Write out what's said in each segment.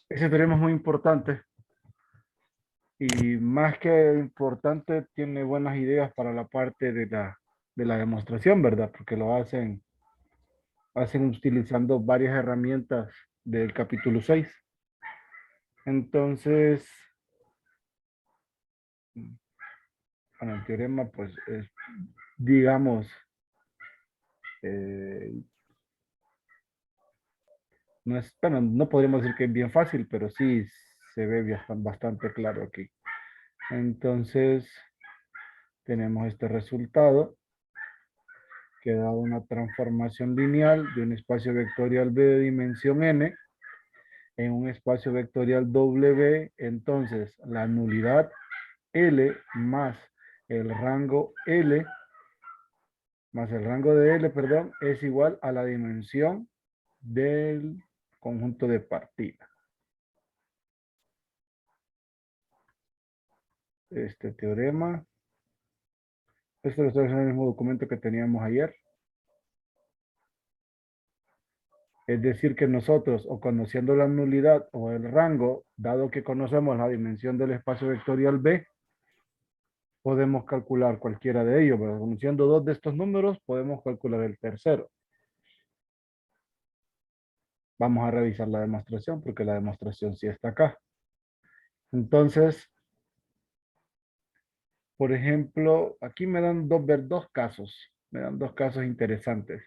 Ese teorema es muy importante y más que importante tiene buenas ideas para la parte de la demostración, ¿verdad? Porque lo hacen utilizando varias herramientas del capítulo 6. Entonces, bueno, el teorema, pues, es, digamos, eh, no es, bueno, no podríamos decir que es bien fácil, pero sí se ve bastante claro aquí. Entonces, tenemos este resultado que da una transformación lineal de un espacio vectorial B de dimensión n en un espacio vectorial W. Entonces, la nulidad L más el rango L más el rango de L, perdón, es igual a la dimensión del conjunto de partida. Este teorema, esto lo estoy haciendo en el mismo documento que teníamos ayer. Es decir, que nosotros, o conociendo la nulidad o el rango, dado que conocemos la dimensión del espacio vectorial B, podemos calcular cualquiera de ellos, pero conociendo dos de estos números, podemos calcular el tercero. Vamos a revisar la demostración, porque la demostración sí está acá. Entonces, por ejemplo, aquí me dan ver dos casos. Me dan dos casos interesantes.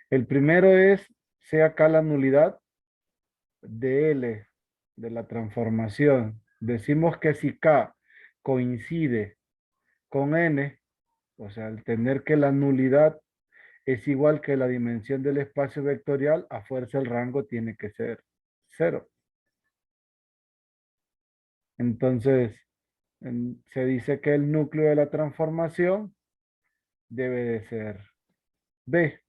El primero es, sea acá la nulidad de L, de la transformación. Decimos que si K coincide con N, o sea, al tener que la nulidad es igual que la dimensión del espacio vectorial, a fuerza el rango tiene que ser cero. Entonces, se dice que el núcleo de la transformación debe de ser B.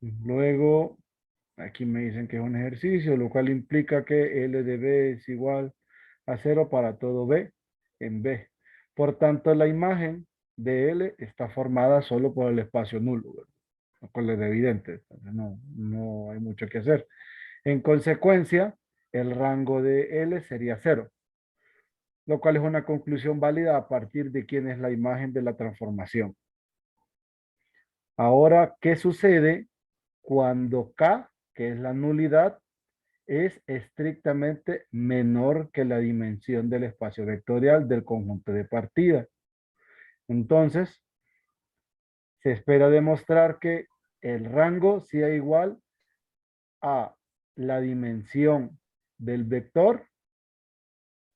Luego, aquí me dicen que es un ejercicio, lo cual implica que L de B es igual a cero para todo B en B. Por tanto, la imagen de L está formada solo por el espacio nulo, ¿verdad? Lo cual es evidente, entonces no hay mucho que hacer. En consecuencia, el rango de L sería cero, lo cual es una conclusión válida a partir de quién es la imagen de la transformación. Ahora, ¿qué sucede cuando K, que es la nulidad, es estrictamente menor que la dimensión del espacio vectorial del conjunto de partida? Entonces, se espera demostrar que el rango sea igual a la dimensión del vector,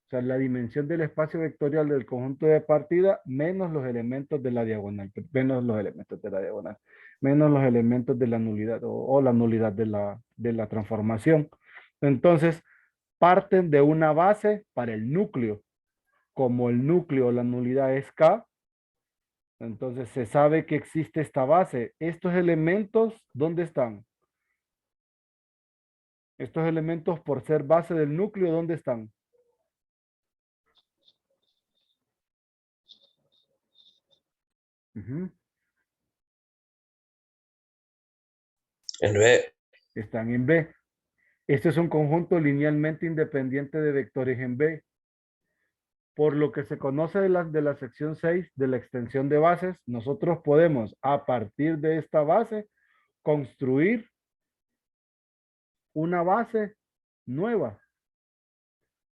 o sea, la dimensión del espacio vectorial del conjunto de partida menos los elementos de la diagonal, menos los elementos de la diagonal, menos los elementos de la nulidad o la nulidad de la transformación. Entonces, parten de una base para el núcleo. Como el núcleo, la nulidad es K, entonces se sabe que existe esta base. Estos elementos, ¿dónde están? Estos elementos, por ser base del núcleo, ¿dónde están? Ujú. En B. Están en B. Este es un conjunto linealmente independiente de vectores en B. Por lo que se conoce de la sección 6 de la extensión de bases, nosotros podemos, a partir de esta base, construir una base nueva.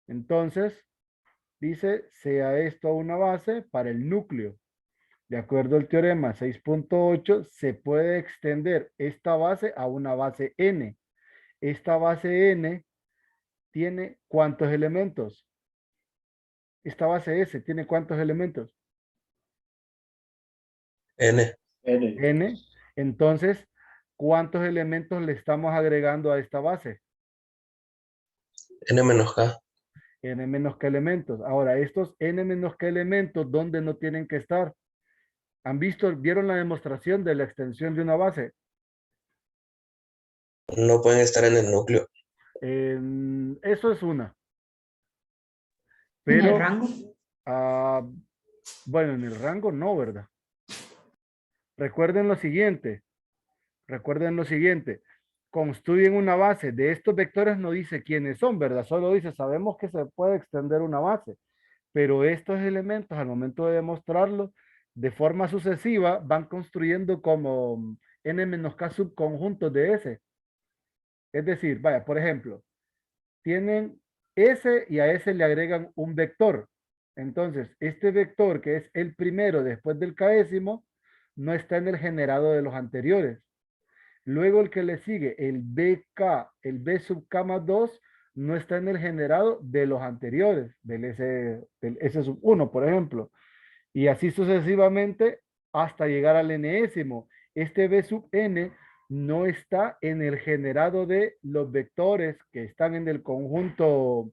Entonces, dice, sea esto una base para el núcleo. De acuerdo al teorema 6.8, se puede extender esta base a una base n. Esta base n tiene ¿cuántos elementos? Esta base S tiene ¿cuántos elementos? N. N. N. Entonces, ¿cuántos elementos le estamos agregando a esta base? N menos K. N menos que elementos. Ahora, estos N menos que elementos, ¿dónde no tienen que estar? ¿Vieron la demostración de la extensión de una base? No pueden estar en el núcleo. Eso es una. ¿En el Pero, rango? ah, bueno, en el rango no, ¿verdad? Recuerden lo siguiente. recuerden lo siguiente, construyen una base. De estos vectores no dice quiénes son, ¿verdad? Solo dice, sabemos que se puede extender una base, pero estos elementos al momento de demostrarlo, de forma sucesiva, van construyendo como n-k subconjuntos de S. Es decir, vaya, por ejemplo, tienen S y a S le agregan un vector. Entonces, este vector, que es el primero después del késimo, no está en el generado de los anteriores. Luego el que le sigue, el BK, el B sub K más 2, no está en el generado de los anteriores, del S sub 1, por ejemplo. Y así sucesivamente hasta llegar al enésimo. Este B sub n no está en el generado de los vectores que están en el conjunto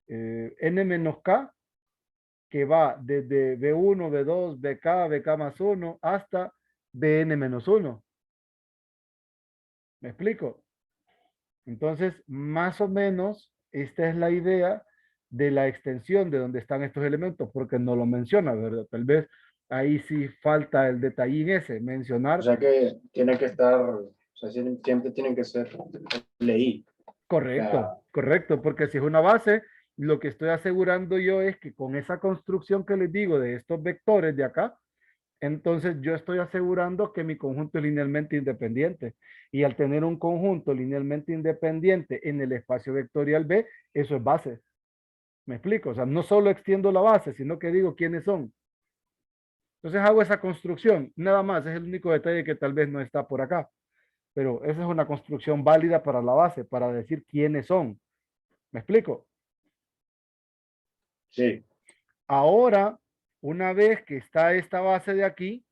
n-k, que va desde B1, B2, BK, BK más 1 hasta Bn menos 1. ¿Me explico? Entonces, más o menos, esta es la idea de la extensión de donde están estos elementos, porque no lo menciona, ¿verdad? Tal vez ahí sí falta el detallín ese, O mencionar. sea que tiene que estar, o sea, siempre tienen que ser leí. Correcto, correcto, porque si es una base, lo que estoy asegurando yo es que con esa construcción que les digo de estos vectores de acá, entonces yo estoy asegurando que mi conjunto es linealmente independiente. Y al tener un conjunto linealmente independiente en el espacio vectorial B, eso es base. ¿Me explico? O sea, no solo extiendo la base, sino que digo quiénes son. Entonces hago esa construcción, nada más, es el único detalle que tal vez no está por acá. Pero esa es una construcción válida para la base, para decir quiénes son. ¿Me explico? Sí. Ahora, una vez que está esta base de aquí,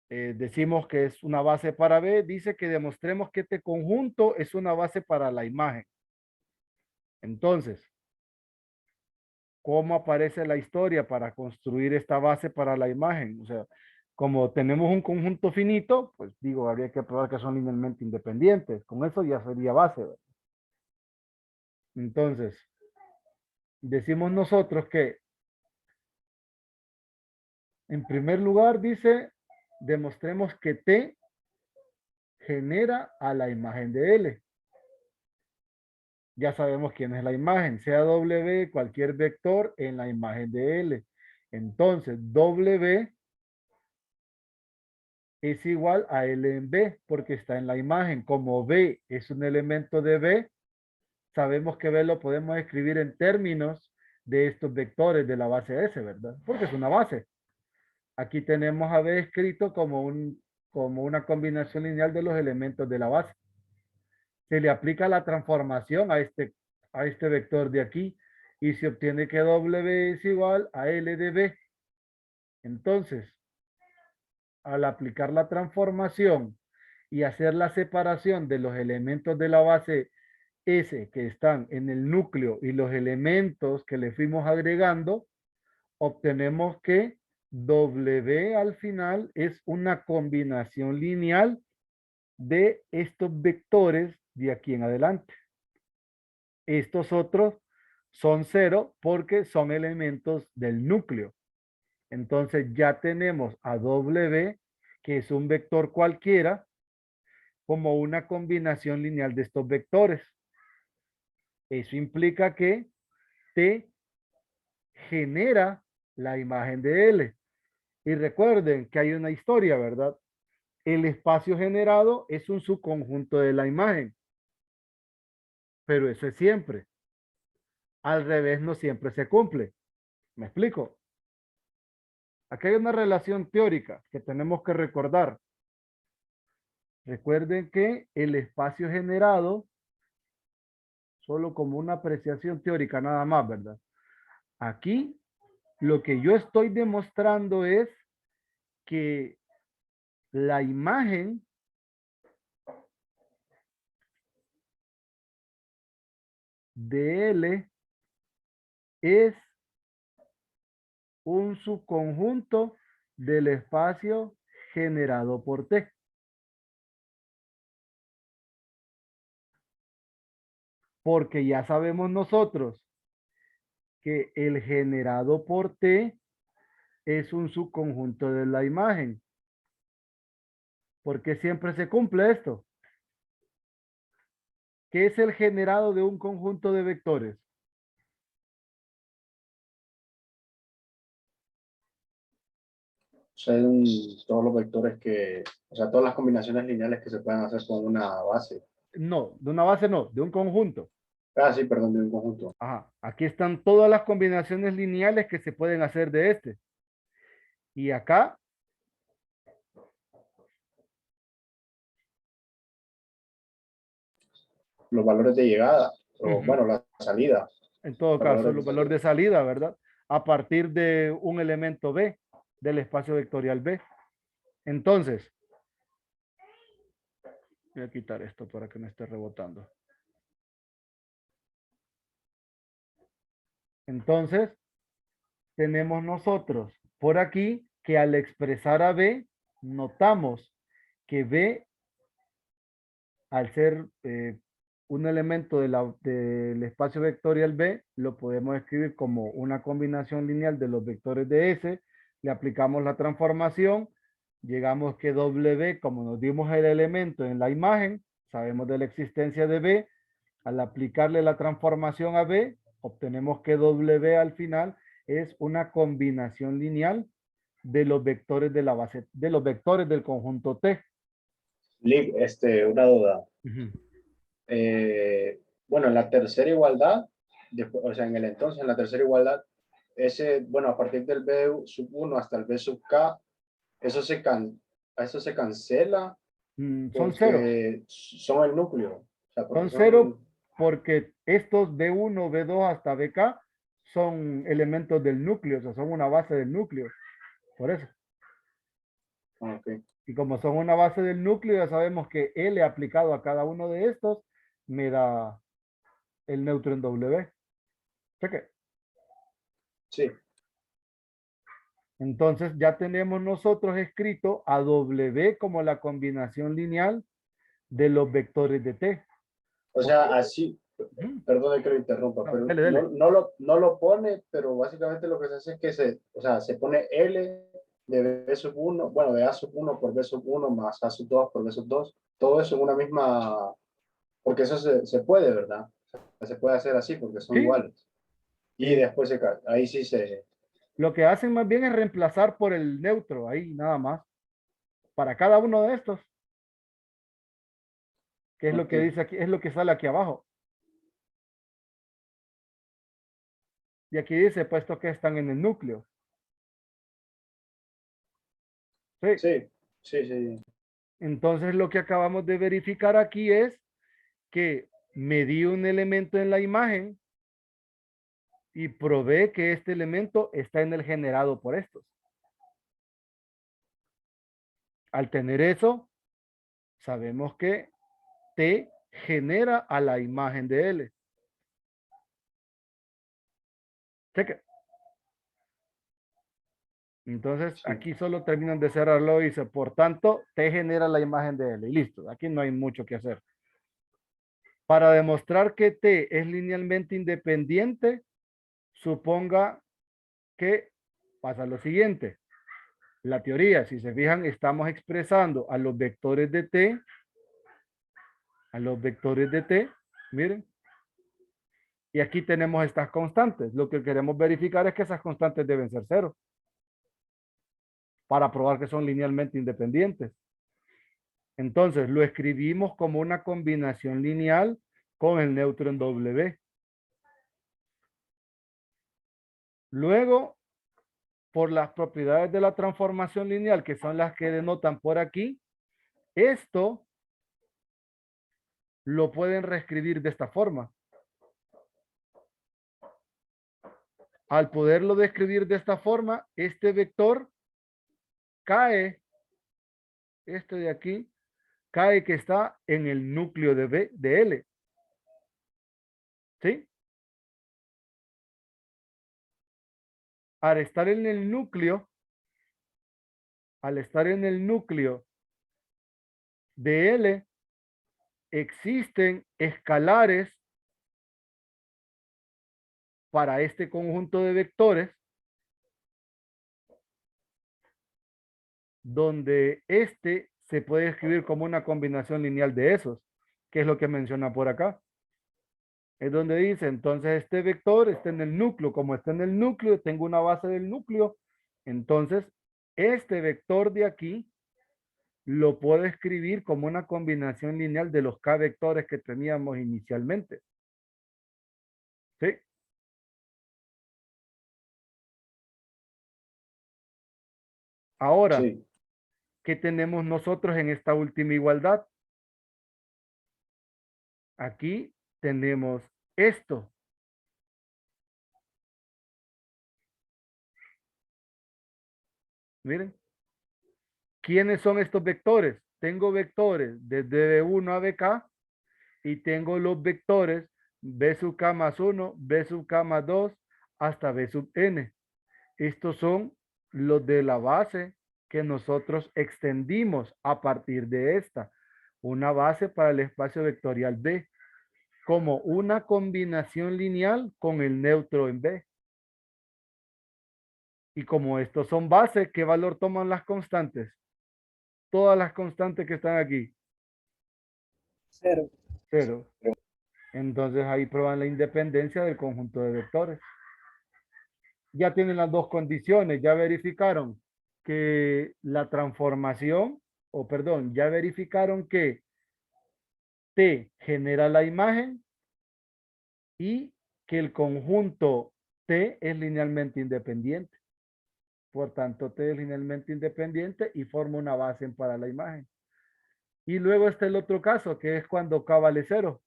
decimos que es una base para B, dice que demostremos que este conjunto es una base para la imagen. Entonces, ¿cómo aparece la historia para construir esta base para la imagen? O sea, como tenemos un conjunto finito, pues digo, habría que probar que son linealmente independientes. Con eso ya sería base, ¿verdad? Entonces, decimos nosotros que, en primer lugar, dice, demostremos que T genera a la imagen de L. Ya sabemos quién es la imagen, sea W, cualquier vector en la imagen de L. Entonces, W es igual a L en B, porque está en la imagen. Como B es un elemento de B, sabemos que B lo podemos escribir en términos de estos vectores de la base S, ¿verdad? Porque es una base. Aquí tenemos a B escrito como una combinación lineal de los elementos de la base. Se le aplica la transformación a este vector de aquí y se obtiene que W es igual a L de B. Entonces, al aplicar la transformación y hacer la separación de los elementos de la base S que están en el núcleo y los elementos que le fuimos agregando, obtenemos que W al final es una combinación lineal de estos vectores de aquí en adelante. Estos otros son cero porque son elementos del núcleo. Entonces ya tenemos a W, que es un vector cualquiera, como una combinación lineal de estos vectores. Eso implica que T genera la imagen de L. Y recuerden que hay una historia, ¿verdad? El espacio generado es un subconjunto de la imagen, pero eso es siempre. Al revés, no siempre se cumple. ¿Me explico? Aquí hay una relación teórica que tenemos que recordar. Recuerden que el espacio generado, solo como una apreciación teórica nada más, ¿verdad? Aquí lo que yo estoy demostrando es que la imagen de L es un subconjunto del espacio generado por T. Porque ya sabemos nosotros que el generado por T es un subconjunto de la imagen. porque siempre se cumple esto. ¿Qué es el generado de un conjunto de vectores? O sea, todos los vectores que, o sea, todas las combinaciones lineales que se pueden hacer con una base. No, de una base no, de un conjunto. Ah, sí, perdón, de un conjunto. Ajá, aquí están todas las combinaciones lineales que se pueden hacer de este. Y acá, Los valores de llegada, o ujú, bueno, la salida. en todo Los caso, valores los de valores salida. de salida, ¿verdad? A partir de un elemento B, del espacio vectorial B. Entonces, voy a quitar esto para que no esté rebotando. Entonces, tenemos nosotros por aquí que al expresar a B, notamos que B, al ser un elemento del espacio vectorial B, lo podemos escribir como una combinación lineal de los vectores de S, le aplicamos la transformación, llegamos que W, como nos dimos el elemento en la imagen, sabemos de la existencia de B, al aplicarle la transformación a B, obtenemos que W al final es una combinación lineal de los vectores de la base, de los vectores del conjunto T. Una duda. Ujú. Bueno, en la tercera igualdad, después, o sea, en el entonces, en la tercera igualdad, bueno, a partir del B sub 1 hasta el B sub K, eso eso se cancela Son cero. porque son el núcleo. O sea, porque Son cero son, porque estos B1, B2 hasta BK son elementos del núcleo, o sea, son una base del núcleo. Por eso. ok. Y como son una base del núcleo, ya sabemos que L aplicado a cada uno de estos me da el neutro en W. Cheque. Sí, Entonces ya tenemos nosotros escrito a W como la combinación lineal de los vectores de T. o sea, Porque, así, ujú, perdone que lo interrumpa, no, pero dele, dele. no lo pone, pero básicamente lo que se hace es que o sea, se pone L de B sub 1, bueno, de A sub 1 por B sub 1 más A sub 2 por B sub 2, todo eso en una misma, porque eso se puede, ¿verdad? O sea, se puede hacer así porque son Sí, iguales. Y después ahí sí lo que hacen más bien es reemplazar por el neutro, ahí nada más, para cada uno de estos, que es lo ok, que dice aquí, es lo que sale aquí abajo. Y aquí dice, puesto que están en el núcleo. Sí. sí, sí, sí, Entonces lo que acabamos de verificar aquí es que medí un elemento en la imagen y probé que este elemento está en el generado por estos. Al tener eso, sabemos que T genera a la imagen de L. Cheque. Entonces sí. aquí solo terminan de cerrarlo y dice, por tanto, T genera la imagen de L. Y listo, aquí no hay mucho que hacer. Para demostrar que T es linealmente independiente, suponga que pasa lo siguiente. La teoría, si se fijan, estamos expresando a los vectores de T, miren, y aquí tenemos estas constantes. Lo que queremos verificar es que esas constantes deben ser cero para probar que son linealmente independientes. Entonces, lo escribimos como una combinación lineal con el neutro en W. Luego, por las propiedades de la transformación lineal, que son las que denotan por aquí, esto lo pueden reescribir de esta forma. Al poderlo describir de esta forma, este vector cae, este de aquí, cae que está en el núcleo de B, de L. ¿Sí? Al estar en el núcleo, al estar en el núcleo de L, existen escalares para este conjunto de vectores donde este se puede escribir como una combinación lineal de esos, que es lo que menciona por acá. Es donde dice, entonces este vector está en el núcleo. Como está en el núcleo, tengo una base del núcleo. Entonces, este vector de aquí lo puedo escribir como una combinación lineal de los k vectores que teníamos inicialmente. ¿Sí? Ahora, Sí, ¿qué tenemos nosotros en esta última igualdad? Aquí tenemos esto. Miren, ¿quiénes son estos vectores? Tengo vectores desde B1 a BK y tengo los vectores B sub K más 1, B sub K más 2 hasta B sub N. Estos son los de la base que nosotros extendimos a partir de esta. Una base para el espacio vectorial B como una combinación lineal con el neutro en B. Y como estos son bases, ¿qué valor toman las constantes? Todas las constantes que están aquí. 0. 0. Entonces ahí prueban la independencia del conjunto de vectores. Ya tienen las dos condiciones, ya verificaron que la transformación, o perdón, ya verificaron que T genera la imagen y que el conjunto T es linealmente independiente. Por tanto, T es linealmente independiente y forma una base para la imagen. Y luego está el otro caso, que es cuando K vale 0.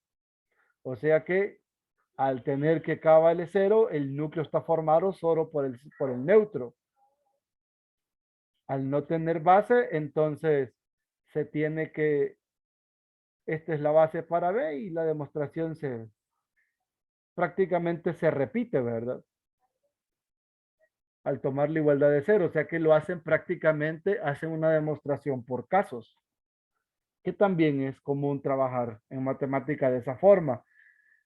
O sea que al tener que K vale 0, el núcleo está formado solo por el neutro. Al no tener base, entonces se tiene que, esta es la base para B y la demostración prácticamente se repite, ¿verdad? Al tomar la igualdad de 0, o sea que lo hacen prácticamente, hacen una demostración por casos, que también es común trabajar en matemática de esa forma.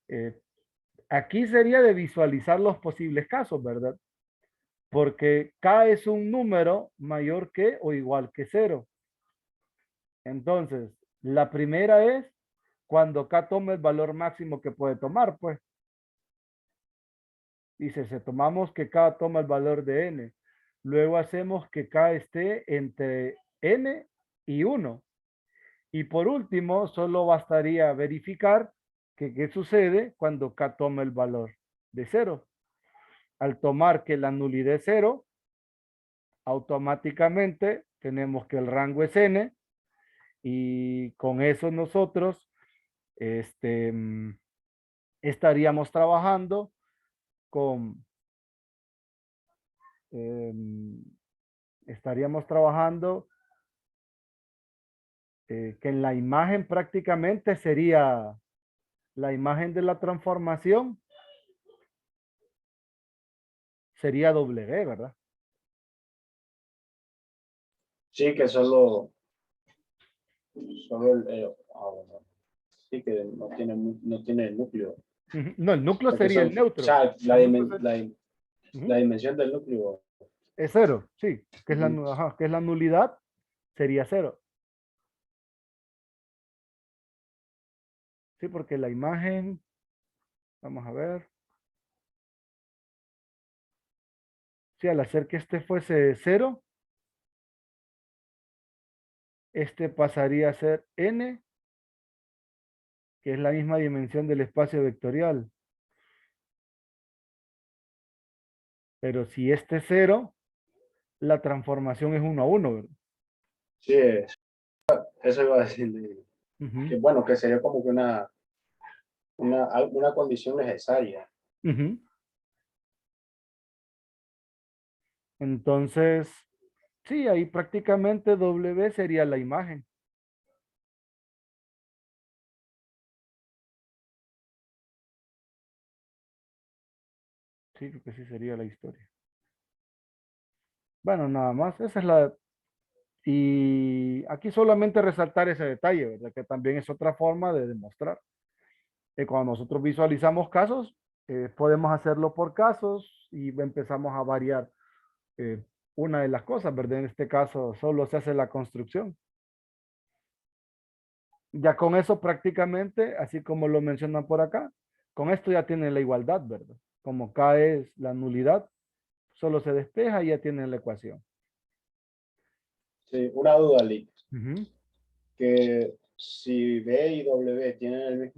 Eh, Aquí sería de visualizar los posibles casos, ¿verdad? Porque K es un número mayor que o igual que 0. Entonces, la primera es cuando K toma el valor máximo que puede tomar, pues. Dice, si tomamos que K toma el valor de N. Luego hacemos que K esté entre N y 1. Y por último, solo bastaría verificar que qué sucede cuando K toma el valor de 0. Al tomar que la nulidad es 0, automáticamente tenemos que el rango es N y con eso nosotros este, estaríamos trabajando con, eh, estaríamos trabajando que en la imagen prácticamente sería la imagen de la transformación, sería W, ¿verdad? Sí, que solo bueno, sí que no tiene el núcleo. No, el núcleo Porque sería son, el o neutro. sea, El núcleo la dimensión del núcleo. es 0, sí, que es, Ujú. ajá, que es la nulidad, sería 0. Sí, porque la imagen, vamos a ver, si al hacer que este fuese 0, este pasaría a ser n, que es la misma dimensión del espacio vectorial. Pero si este es 0, la transformación es 1 a 1, ¿verdad? Sí, eso iba a decirle. Ujú, Que bueno, que sería como que una condición necesaria. ujú. Entonces, sí, ahí prácticamente W sería la imagen. Sí, creo que sí sería la historia. Bueno, nada más, esa es la... Y aquí solamente resaltar ese detalle, ¿verdad? Que también es otra forma de demostrar. Que cuando nosotros visualizamos casos, podemos hacerlo por casos y empezamos a variar una de las cosas, ¿verdad? En este caso, solo se hace la construcción. Ya con eso prácticamente, así como lo mencionan por acá, con esto ya tiene la igualdad, ¿verdad? Como K es la nulidad, solo se despeja y ya tiene la ecuación. Sí, una duda, Lick, Ujú. que si B y W tienen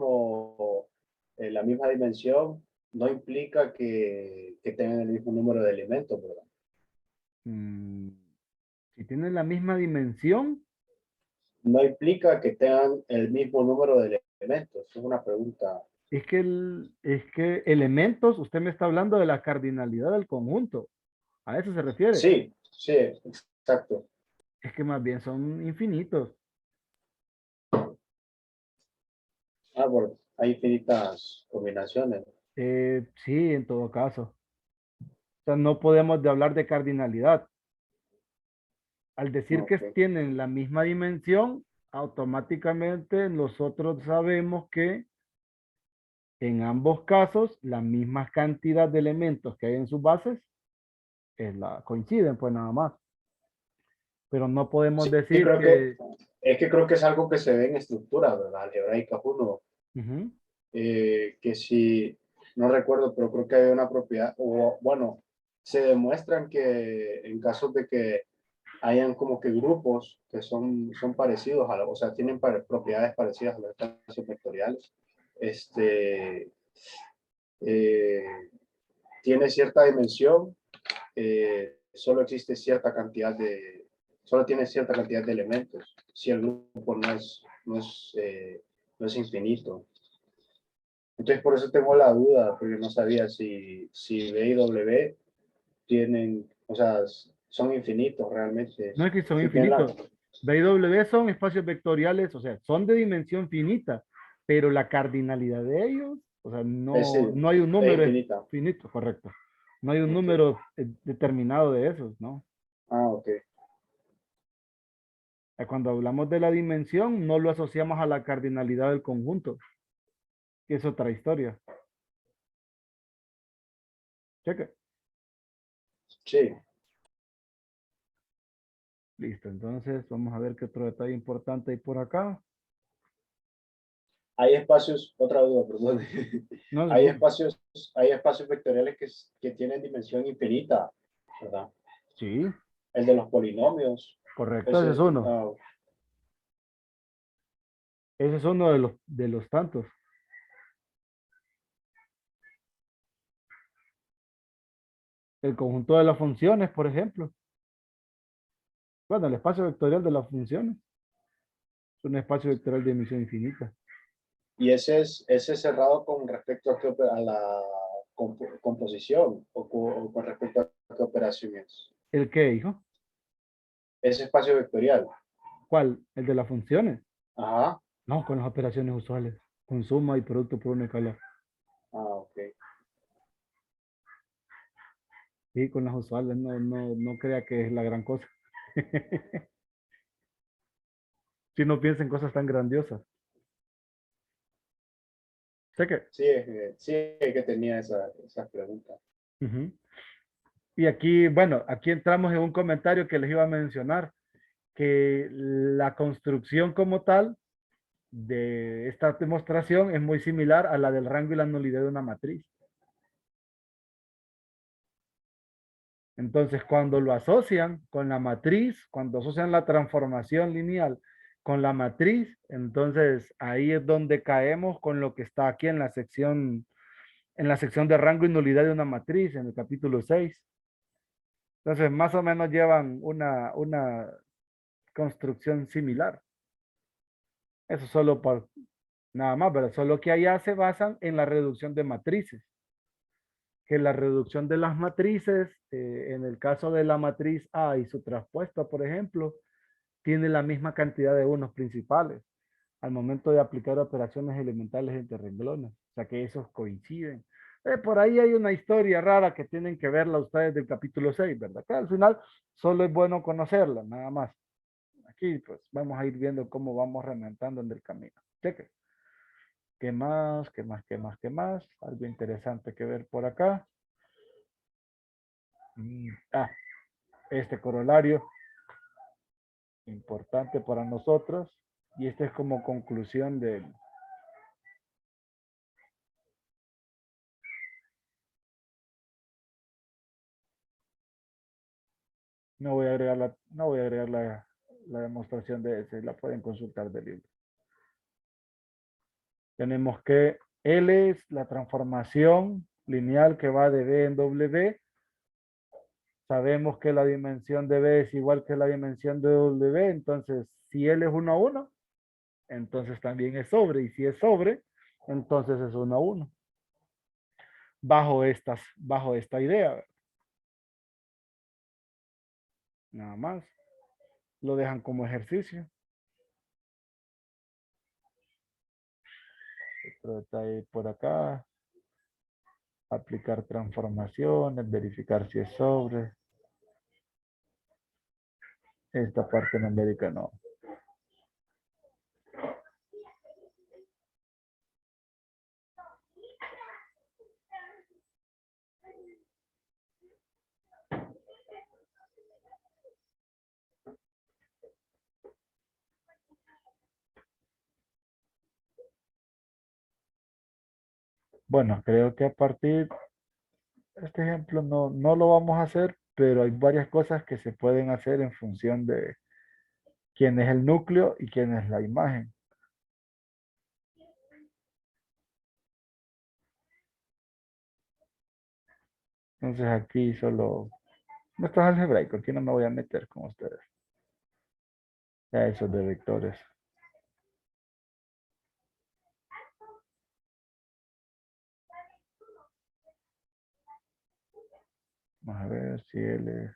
la misma dimensión, no implica que tengan el mismo número de elementos, ¿verdad? Mm, si tienen la misma dimensión, No implica que tengan el mismo número de elementos. Es una pregunta. es que elementos, usted me está hablando de la cardinalidad del conjunto. ¿A eso se refiere? Sí, sí, exacto. Es que más bien son infinitos. Ah, bueno, hay infinitas combinaciones. Sí, en todo caso. O sea, no podemos de hablar de cardinalidad. Al decir que Ok. tienen la misma dimensión, automáticamente nosotros sabemos que en ambos casos la misma cantidad de elementos que hay en sus bases coinciden, pues nada más. Pero no podemos Sí, decir creo que que... creo que es algo que se ve en estructuras, ¿verdad? Algebraicas uno, Ujú. que si, no recuerdo, pero creo que hay una propiedad, o bueno, se demuestran que en casos de que hayan como que grupos que son parecidos o sea, tienen propiedades parecidas a los espacios vectoriales, este, eh, tiene cierta dimensión, solo existe cierta cantidad solo tiene cierta cantidad de elementos, si el grupo no es infinito. Entonces, por eso tengo la duda, porque no sabía si B y W tienen, o sea, son infinitos realmente. No es que son Si tienen infinitos. B y W son espacios vectoriales, o sea, son de dimensión finita, pero la cardinalidad de ellos, o sea, sí, no hay un es número infinita. finito, correcto. No hay un Ok. número determinado de esos, ¿no? Ah, ok. Cuando hablamos de la dimensión, no lo asociamos a la cardinalidad del conjunto, que es otra historia. Cheque. Sí. Listo, entonces vamos a ver qué otro detalle importante hay por acá. Hay espacios, otra duda, perdón. No se Hay preocupe. espacios, hay espacios vectoriales que tienen dimensión infinita, ¿verdad? Sí, El de los polinomios. correcto, ese es Ese, uno. Ese es uno de los tantos. El conjunto de las funciones, por ejemplo. Bueno, el espacio vectorial de las funciones es un espacio vectorial de dimensión infinita. y ese es cerrado con respecto a la composición o con respecto a qué operación es. ¿El qué, hijo? Ese espacio vectorial. ¿Cuál? El de las funciones. Ajá. No, con las operaciones usuales. Con suma y producto por una escala. Ah, ok. Sí, con las usuales. No crea que es la gran cosa. Si no piensa en cosas tan grandiosas. Sé que. Sí, sí que tenía esa pregunta. Ujú. Y aquí, bueno, aquí entramos en un comentario que les iba a mencionar, que la construcción como tal de esta demostración es muy similar a la del rango y la nulidad de una matriz. Entonces, cuando lo asocian con la matriz, cuando asocian la transformación lineal con la matriz, entonces ahí es donde caemos con lo que está aquí en la sección de rango y nulidad de una matriz, en el capítulo 6. Entonces, más o menos llevan una construcción similar. Eso solo por nada más, pero solo que allá se basan en la reducción de matrices. Que la reducción de las matrices, en el caso de la matriz A y su traspuesta, por ejemplo, tiene la misma cantidad de unos principales al momento de aplicar operaciones elementales entre renglones. O sea que esos coinciden. Por ahí hay una historia rara que tienen que verla ustedes del capítulo 6, ¿verdad? Que al final solo es bueno conocerla, nada más. Aquí pues vamos a ir viendo cómo vamos remontando en el camino. Cheque. ¿Qué más? ¿Qué más? ¿Qué más? ¿Qué más? Algo interesante que ver por acá. Ah, este corolario, importante para nosotros. Y esta es como conclusión de... no voy a agregar la demostración de ese, la pueden consultar del libro. Tenemos que L es la transformación lineal que va de B en W. Sabemos que la dimensión de B es igual que la dimensión de W, entonces si L es 1 a 1, entonces también es sobre, y si es sobre, entonces es 1 a 1. Bajo esta idea. Nada más. Lo dejan como ejercicio. Otro detalle por acá. Aplicar transformaciones, verificar si es sobre. Esta parte numérica no. Bueno, creo que a partir de este ejemplo no lo vamos a hacer, pero hay varias cosas que se pueden hacer en función de quién es el núcleo y quién es la imagen. Entonces aquí solo... Esto es algebraico, aquí no me voy a meter con ustedes. Ya eso de vectores. Vamos a ver si él es...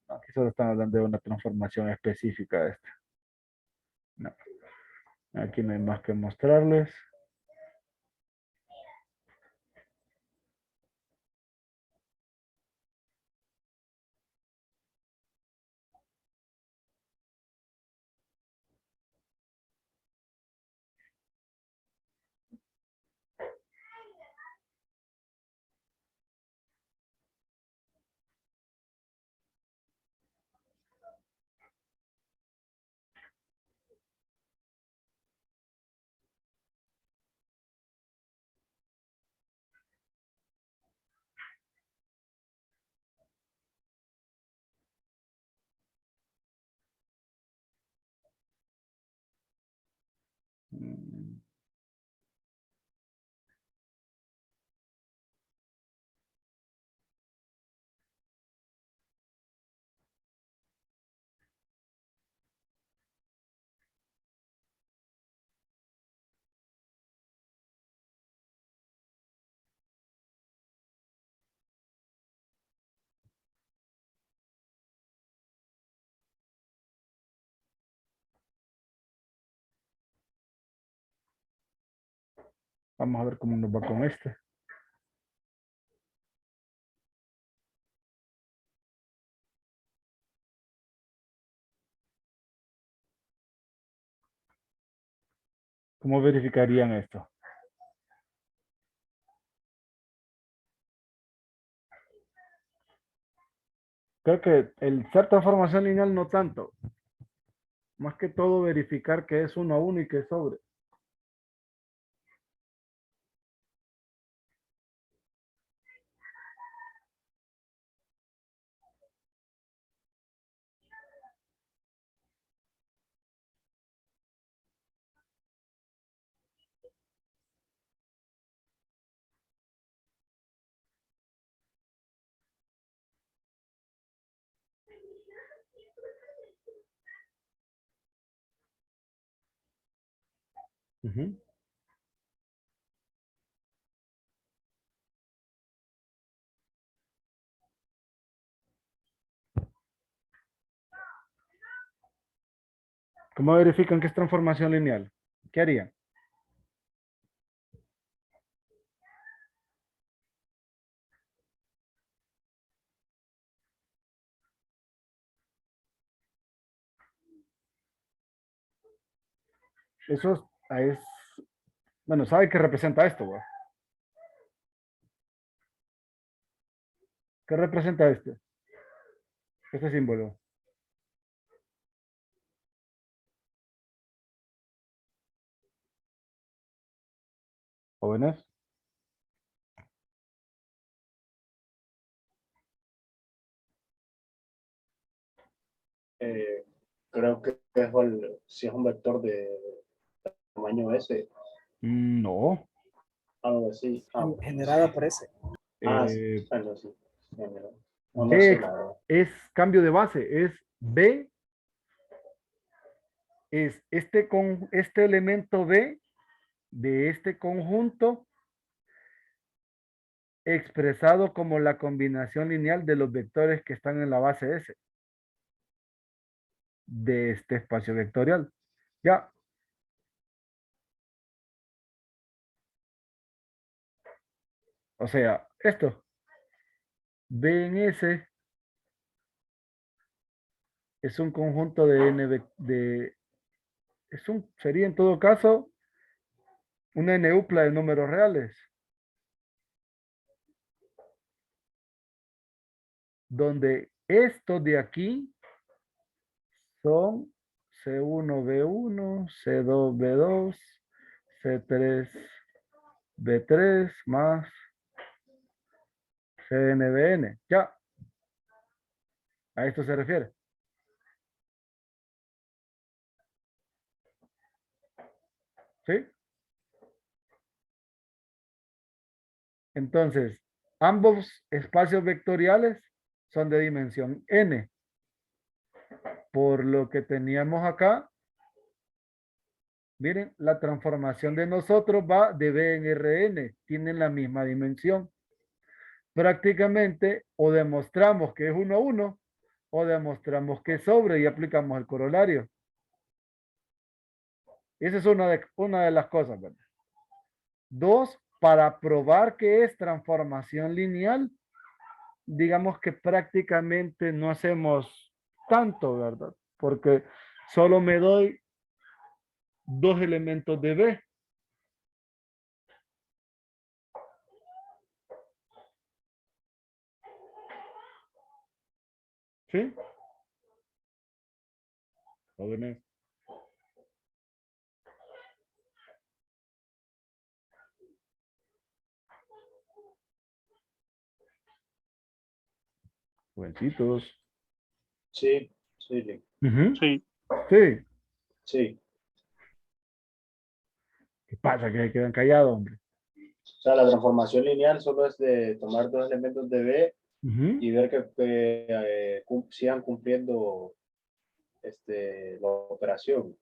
Aquí solo están hablando de una transformación específica de esta. No. Aquí no hay más que mostrarles. Mm, Vamos a ver cómo nos va con este. ¿Cómo verificarían esto? Creo que el ser transformación lineal no tanto. Más que todo verificar que es 1 a 1 y que es sobre. Ujú. ¿Cómo verifican que es transformación lineal? ¿Qué harían? Eso es, bueno, ¿sabe qué representa esto, güey? ¿Qué representa este símbolo? Jóvenes. Eh, creo que si es un vector de tamaño S, No. algo así. Generada por ese. Sí, Eh, algo así. No, no sé, B la verdad. es cambio de base. Es B, es este elemento B de este conjunto expresado como la combinación lineal de los vectores que están en la base S de este espacio vectorial. Ya. O sea, esto. B en S es un conjunto de n sería en todo caso una n-upla de números reales, donde estos de aquí son C1, B1, C2, B2, C3, B3 más CNBN. Ya, a esto se refiere. ¿Sí? Entonces, ambos espacios vectoriales son de dimensión n. Por lo que teníamos acá, miren, la transformación de nosotros va de B en Rn, tienen la misma dimensión. Prácticamente o demostramos que es 1 a 1 o demostramos que es sobre y aplicamos el corolario. Esa es una de las cosas, ¿verdad? Dos, para probar que es transformación lineal, digamos que prácticamente no hacemos tanto, ¿verdad? Porque solo me doy dos elementos de B. ¿Sí? Jóvenes. Jovencitos. Sí, sí, Ujú. Sí. Sí. sí. ¿Qué pasa? Que se quedan callados, hombre. O sea, la transformación lineal solo es de tomar dos elementos de B Ujú. y ver que sigan cumpliendo la operación.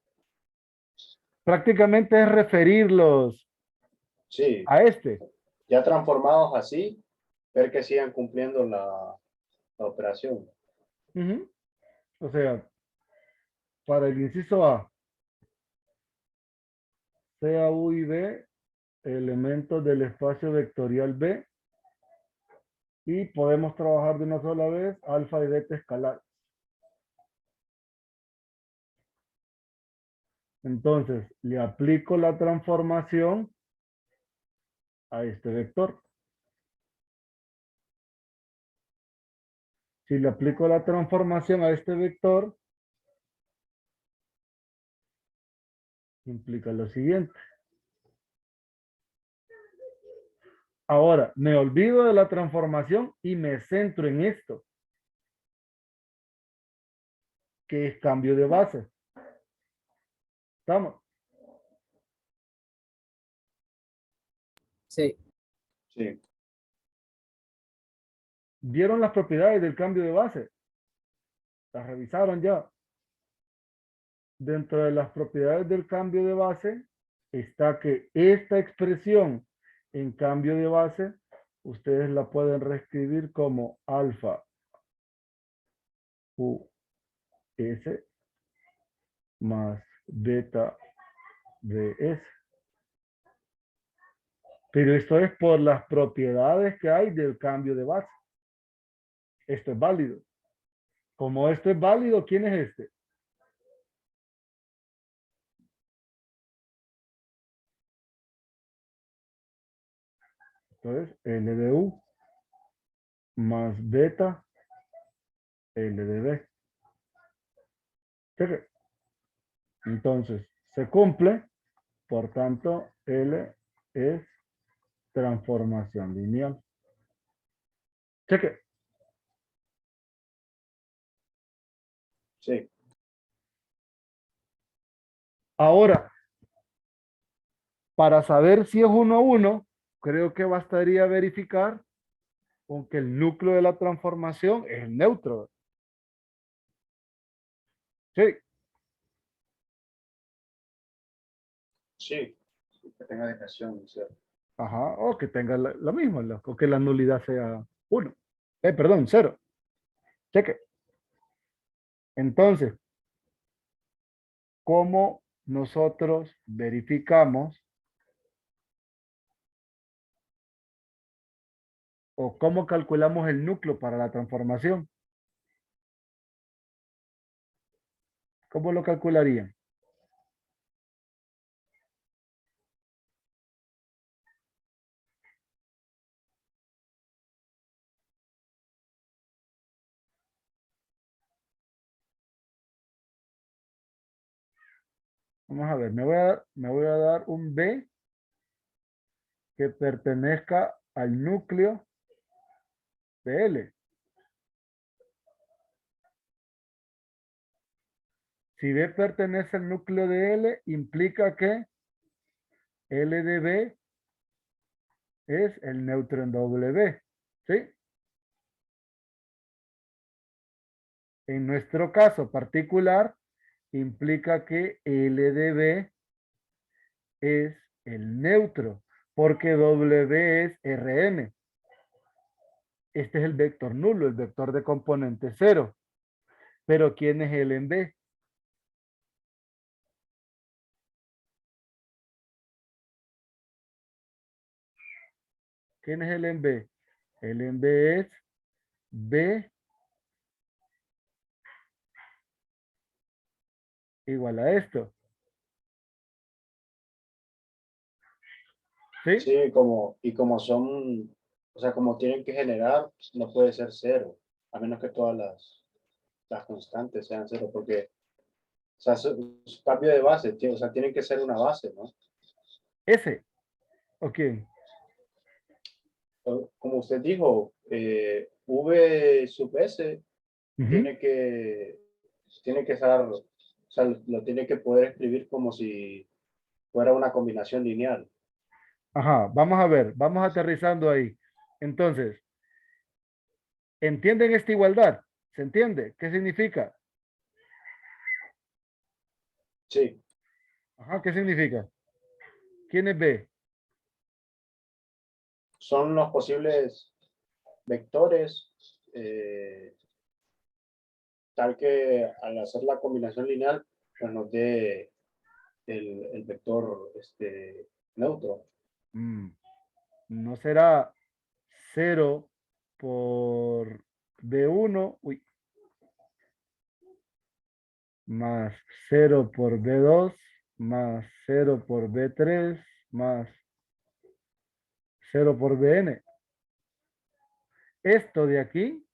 Prácticamente es referirlos Sí, a este. ya transformados así, ver que sigan cumpliendo la operación. Ujú. O sea, para el inciso A, sea U y B elementos del espacio vectorial B y podemos trabajar de una sola vez alfa y beta escalar. Entonces, le aplico la transformación a este vector. Si le aplico la transformación a este vector, implica lo siguiente. Ahora, me olvido de la transformación y me centro en esto, que es cambio de base. ¿Estamos? Sí. Sí, ¿Vieron las propiedades del cambio de base? ¿Las revisaron ya? Dentro de las propiedades del cambio de base está que esta expresión en cambio de base, ustedes la pueden reescribir como alfa US más beta DS. Pero esto es por las propiedades que hay del cambio de base. Esto es válido. Como esto es válido, ¿quién es este? Entonces, L de U más beta L de B. Cheque. Entonces, se cumple, por tanto, L es transformación lineal. Cheque. Sí, Ahora, para saber si es 1 a 1, creo que bastaría verificar con que el núcleo de la transformación es el neutro. Sí, sí, que tenga dimensión, ¿cierto? ajá, o que tenga lo mismo, o que la nulidad sea 1. Perdón, 0. Cheque. Entonces, ¿cómo nosotros verificamos o cómo calculamos el núcleo para la transformación? ¿Cómo lo calcularían? Vamos a ver, me voy a dar un B que pertenezca al núcleo de L. Si B pertenece al núcleo de L, implica que L de B es el neutro en W. ¿Sí? En nuestro caso particular, implica que L de B es el neutro, porque W es Rn. Este es el vector nulo, el vector de componente cero. Pero ¿quién es L en B? ¿Quién es L en B? L en B es B igual a esto. ¿Sí? Sí, y como son, o sea, como tienen que generar, no puede ser cero, a menos que todas las constantes sean cero, porque, o sea, su cambio de base, o sea, tiene que ser una base, ¿no? S. ¿O quién? Como usted dijo, V sub S Ujú. tiene que estar, o sea, lo tiene que poder escribir como si fuera una combinación lineal. Ajá, vamos a ver, vamos aterrizando ahí. Entonces, ¿entienden esta igualdad? ¿Se entiende? ¿Qué significa? Sí, Ajá, ¿qué significa? ¿Quién es B? son los posibles vectores, tal que al hacer la combinación lineal, pues nos dé el vector neutro. Mm, ¿no será 0 por B1? Uy, más 0 por B2, más 0 por B3, más 0 por Bn. Esto de aquí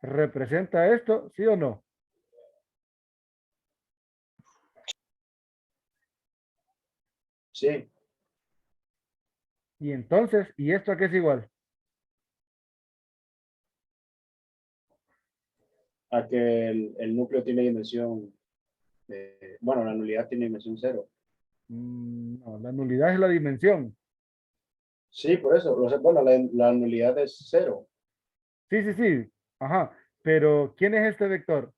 representa esto, ¿sí o no? Sí, Y entonces, ¿y esto a qué es igual? a que el núcleo tiene dimensión, bueno, la nulidad tiene dimensión cero. No, la nulidad es la dimensión. Sí, por eso, o sea, bueno, la nulidad es cero. Sí, sí, sí. Ajá. Pero, ¿quién es este vector?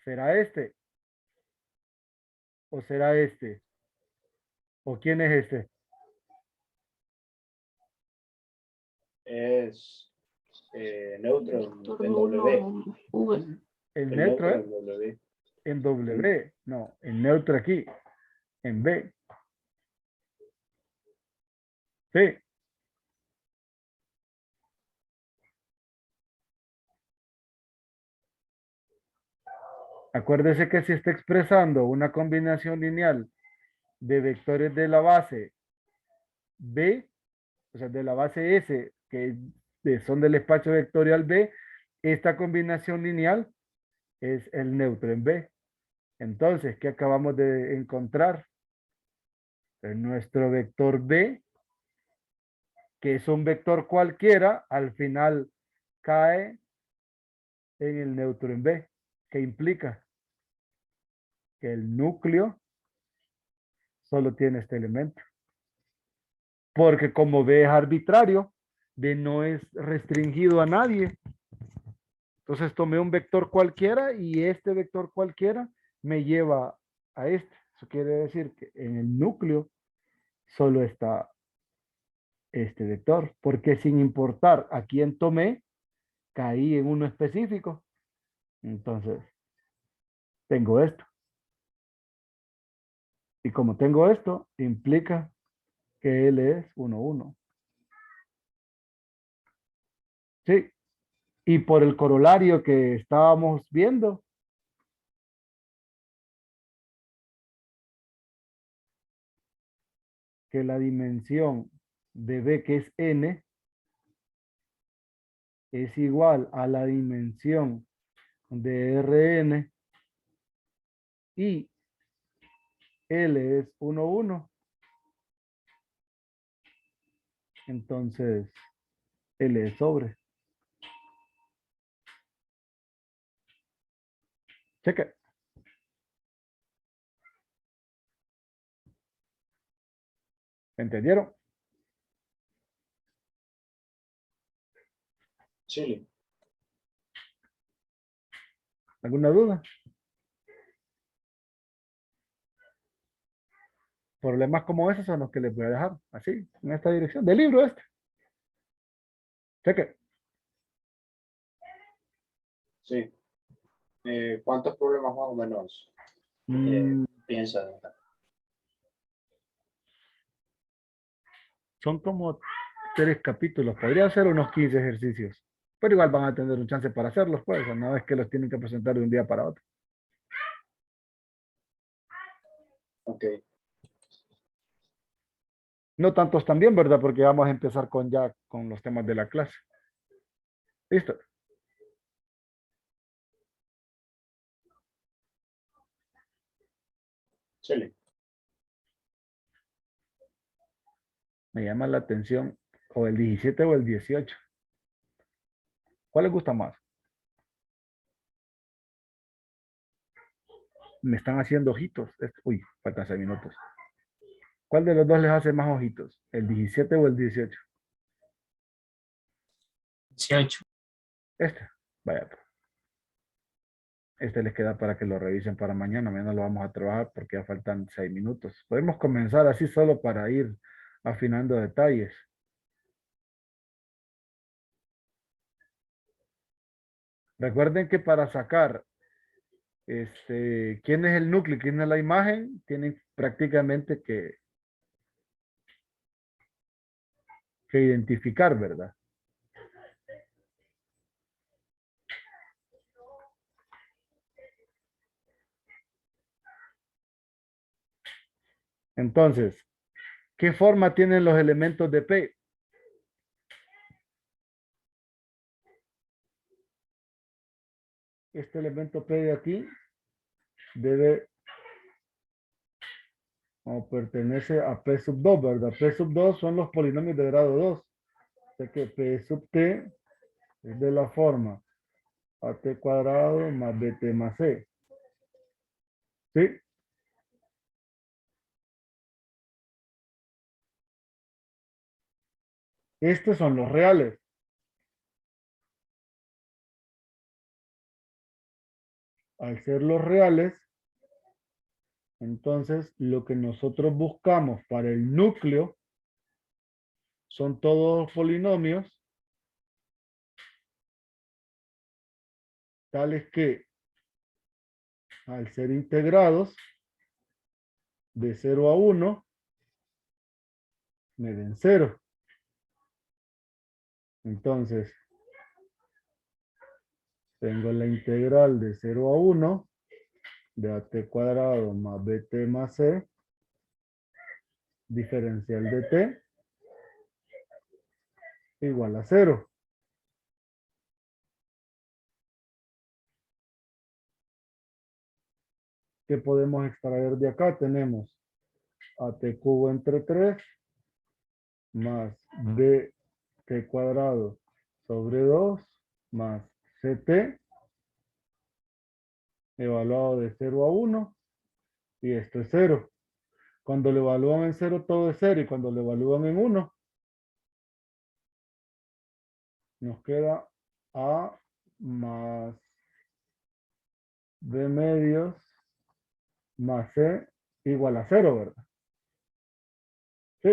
¿Será este? ¿O será este? ¿O quién es este? Es neutro Vector en nulo W, en V. El el neutro neutro es en W. en Mm. W. No, el neutro aquí, en B. Sí. Acuérdese que si está expresando una combinación lineal de vectores de la base B, o sea, de la base S, que son del espacio vectorial B, esta combinación lineal es el neutro en B. Entonces, ¿qué acabamos de encontrar? En nuestro vector B, que es un vector cualquiera, al final cae en el neutro en B, que implica que el núcleo solo tiene este elemento. Porque como B es arbitrario, B no es restringido a nadie. Entonces tomé un vector cualquiera y este vector cualquiera me lleva a este. Eso quiere decir que en el núcleo solo está este vector, porque sin importar a quién tomé, caí en uno específico. Entonces, tengo esto. Y como tengo esto, implica que L es 1, 1. Sí. Y por el corolario que estábamos viendo, que la dimensión de B, que es n, es igual a la dimensión de Rn y L es 1, 1. Entonces, L es sobre. Cheque. ¿Entendieron? Chile. ¿Alguna duda? Problemas como esos son los que les voy a dejar así, en esta dirección, del libro este. Cheque. Sí. ¿Cuántos problemas más o menos Mm, piensan? son como 3 capítulos. Podría ser unos 15 ejercicios. Pero igual van a tener un chance para hacerlos, pues. No es que los tienen que presentar de un día para otro. Ok. No tantos también, ¿verdad? Porque vamos a empezar ya con los temas de la clase. ¿Listo? Chile. Me llama la atención o el 17 o el 18. ¿Cuál les gusta más? Me están haciendo ojitos. Uy, faltan 6 minutos. ¿Cuál de los dos les hace más ojitos? ¿El 17 o el 18? 18. Este. Vaya, pues. Este les queda para que lo revisen para mañana. Mañana lo vamos a trabajar porque ya faltan 6 minutos. Podemos comenzar así solo para ir afinando detalles. Recuerden que para sacar quién es el núcleo, quién es la imagen, tienen prácticamente que identificar, ¿verdad? Entonces, ¿qué forma tienen los elementos de P? Este elemento P de aquí debe o pertenece a P sub 2, ¿verdad? P sub 2 son los polinomios de grado 2. O sea que P sub T es de la forma AT cuadrado más BT más C. ¿Sí? Estos son los reales. Al ser los reales, entonces lo que nosotros buscamos para el núcleo son todos polinomios tales que al ser integrados de 0 a 1 me den 0. Entonces, tengo la integral de 0 a 1 de AT cuadrado más BT más C, diferencial de T, igual a 0. ¿Qué podemos extraer de acá? Tenemos AT cubo entre 3 más BT cuadrado sobre 2 más CT evaluado de 0 a 1 y esto es 0. Cuando lo evalúan en 0 todo es 0 y cuando lo evalúan en 1 nos queda A más B medios más C igual a 0, ¿verdad? Sí,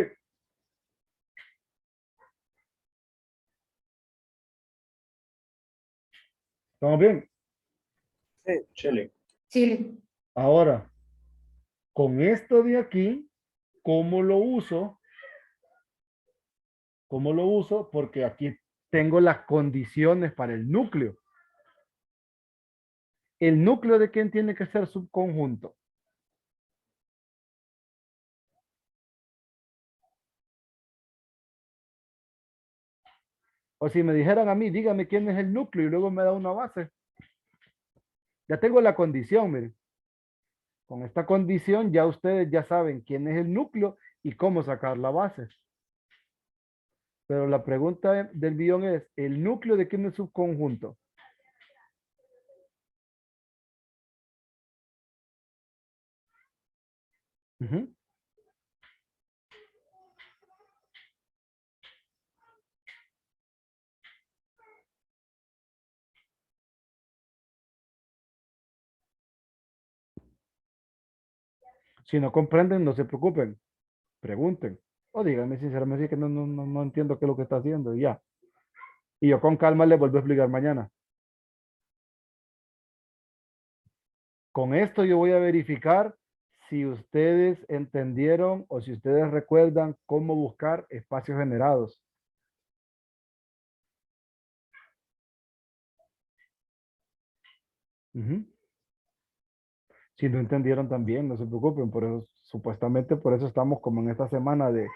¿estamos bien? Chile. Chile. Ahora, con esto de aquí, ¿cómo lo uso? ¿Cómo lo uso? Porque aquí tengo las condiciones para el núcleo. ¿El núcleo de quién tiene que ser subconjunto? O si me dijeran a mí, dígame quién es el núcleo y luego me da una base. Ya tengo la condición, miren. Con esta condición ya ustedes ya saben quién es el núcleo y cómo sacar la base. Pero la pregunta del guión es, ¿el núcleo de quién es subconjunto? Ujú. Si no comprenden, no se preocupen. Pregunten. O díganme sinceramente que no entiendo qué es lo que está haciendo y ya. Y yo con calma les vuelvo a explicar mañana. Con esto yo voy a verificar si ustedes entendieron o si ustedes recuerdan cómo buscar espacios generados. Ujú. Si no entendieron también, no se preocupen, por eso, supuestamente por eso estamos como en esta semana de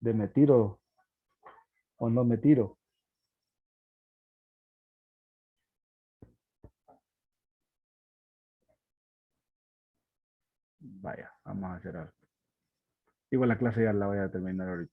me tiro o no me tiro. Vaya, vamos a hacer algo. Igual la clase ya la voy a terminar ahorita.